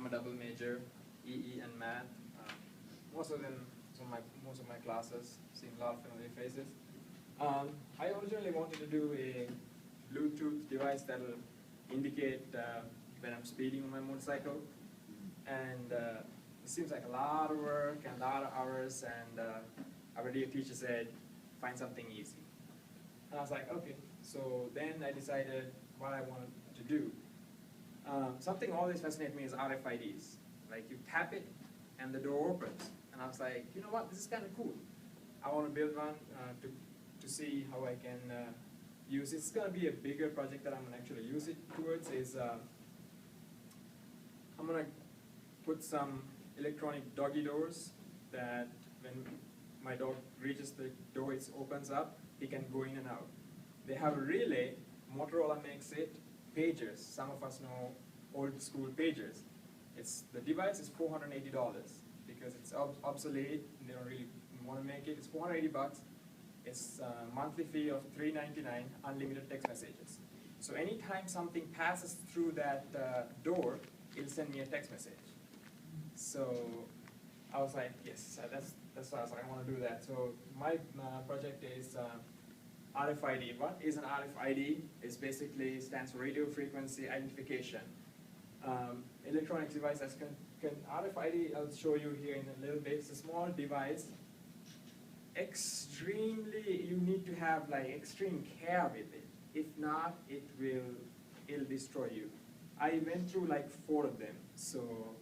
a double major, EE and math. Most of my classes seem a lot of familiar faces. I originally wanted to do a Bluetooth device that will indicate when I'm speeding on my motorcycle, and it seems like a lot of work and a lot of hours, and our dear teacher said, find something easy. And I was like, okay. So then I decided what I wanted to do. Something always fascinated me is RFIDs. Like you tap it and the door opens. And I was like, you know what, this is kind of cool. I want to build one to see how I can use it. It's going to be a bigger project that I'm going to actually use it towards is I'm going to put some electronic doggy doors that when my dog reaches the door, it opens up, he can go in and out. They have a relay, Motorola makes it, pagers. Some of us know old school pagers. The device is $480 because it's obsolete, they don't really want to make it. It's $480. It's a monthly fee of $3.99, unlimited text messages. So anytime something passes through that door, it'll send me a text message. So I was like, yes, that's why I was like, I want to do that. So my project is RFID. What is an RFID? It basically stands for radio frequency identification. Electronic devices can RFID, I'll show you here in a little bit. It's a small device. You need to have like extreme care with it. If not, it'll destroy you. I went through like 4 of them. So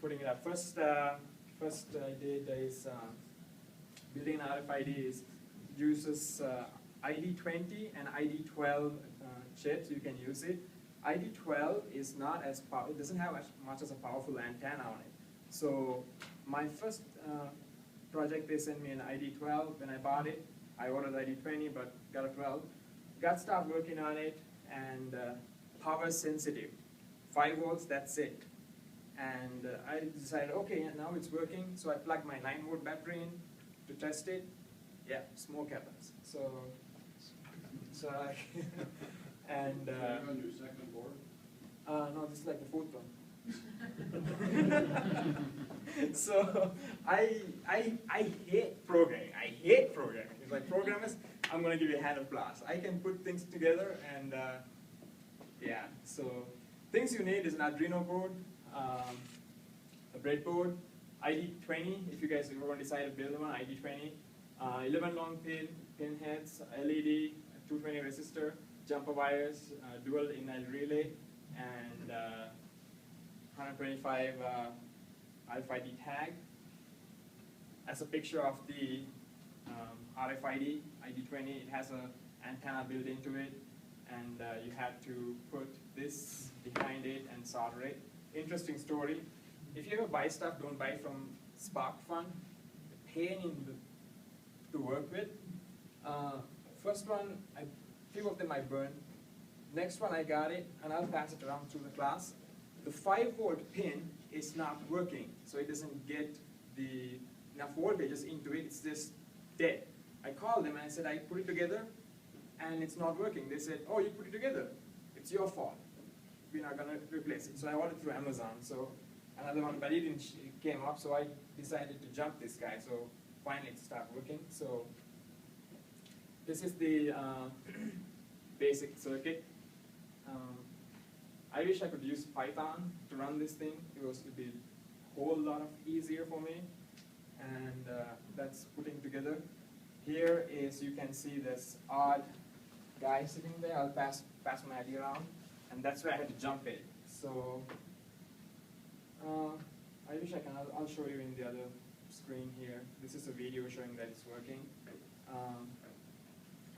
putting it up. First I did is building an RFID uses ID20 and ID12 chips. You can use it. ID12 is not as powerful. It doesn't have as much as a powerful antenna on it. So my first project, they sent me an ID12. When I bought it, I ordered ID20, but got a 12. Got started working on it, and power sensitive. 5 volts, that's it. And I decided, okay, now it's working. So I plugged my 9-volt battery in to test it. Yeah, smoke happens. So I, and on your second board? no, this is like the 4th one. So I hate programming. I hate programming. It's like programmers, I'm going to give you a hand of applause. I can put things together, and yeah. So things you need is an Arduino board, a breadboard, ID20. If you guys ever decide to build one, ID20. 11 long pin heads, LED, 220 resistor, jumper wires, dual inline relay, and 125 RFID tag. That's a picture of the RFID, ID20. It has an antenna built into it, and you have to put this behind it and solder it. Interesting story. If you ever buy stuff, don't buy from SparkFun. The pain in to work with. First one, a few of them I burned. Next one I got it, and I'll pass it around through the class. The 5-volt pin is not working, so it doesn't get enough voltages into it. It's just dead. I called them and I said, I put it together, and it's not working. They said, oh, you put it together. It's your fault. We're not going to replace it. So I ordered through Amazon. So another one, but it came up, so I decided to jump this guy. So finally it started working. So this is the basic circuit. I wish I could use Python to run this thing. It would be a whole lot easier for me. And that's putting together. Here is, you can see this odd guy sitting there. I'll pass my idea around. And that's where I had to jump it. So I wish I can, I'll show you in the other screen here. This is a video showing that it's working.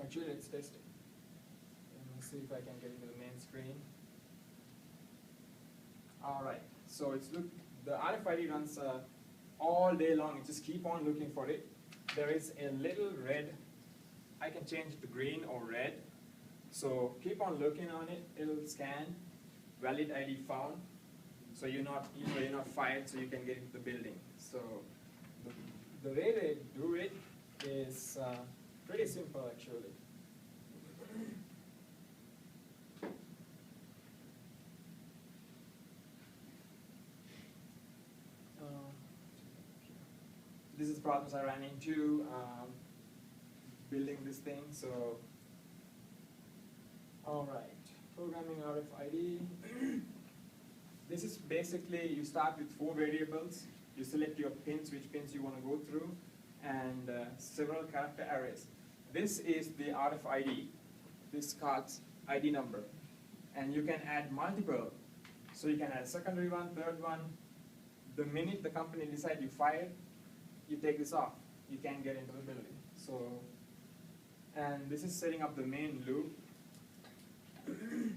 Actually, let's test it. Let's see if I can get into the main screen. All right, so the RFID runs all day long. You just keep on looking for it. There is a little red. I can change it to green or red. So keep on looking on it. It'll scan. Valid ID found. So you're not fired, so you can get into the building. So the way they do it is pretty simple, actually. this is the problems I ran into building this thing. So, all right, programming RFID. This is basically, you start with 4 variables. You select your pins, which pins you want to go through, and several character arrays. This is the RFID, this card's ID number. And you can add multiple. So you can add a secondary one, third one. The minute the company decides you fire, you take this off. You can't get into the building. So, and this is setting up the main loop. And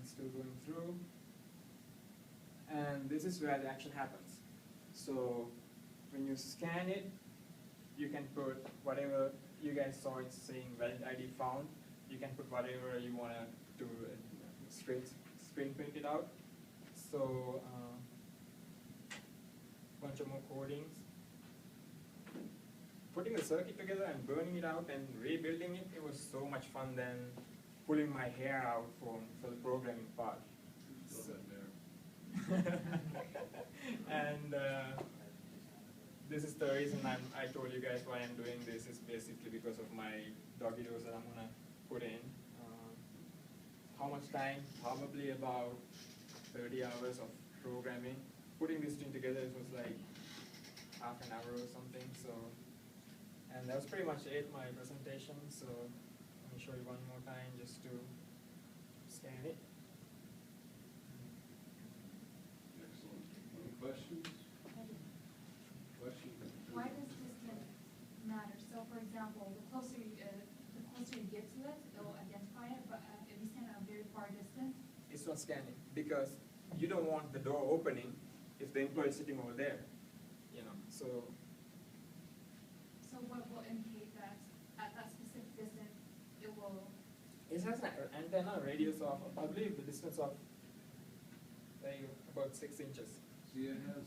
still going through. And this is where the action happens. So when you scan it, you can put whatever you guys saw it saying valid ID found. You can put whatever you want to do, screen print it out. So bunch of more codings. Putting the circuit together and burning it out and rebuilding it, it was so much fun than pulling my hair out for the programming part. So, and this is the reason I told you guys why I'm doing this is basically because of my doggy doors that I'm gonna put in. How much time? Probably about 30 hours of programming. Putting this thing together, it was like half an hour or something. So, and that was pretty much it, my presentation. So let me show you one more time just to scan it. Excellent. Any questions? Questions? Why does distance matter? So, for example, the closer you get to it, it will identify it. But if you stand at a very far distance, It's not scanning because you don't want the door opening if the employee is sitting over there, you know. So what will indicate that at that specific distance it will? it has an antenna radius of, I believe, the distance of about 6 inches. See, it has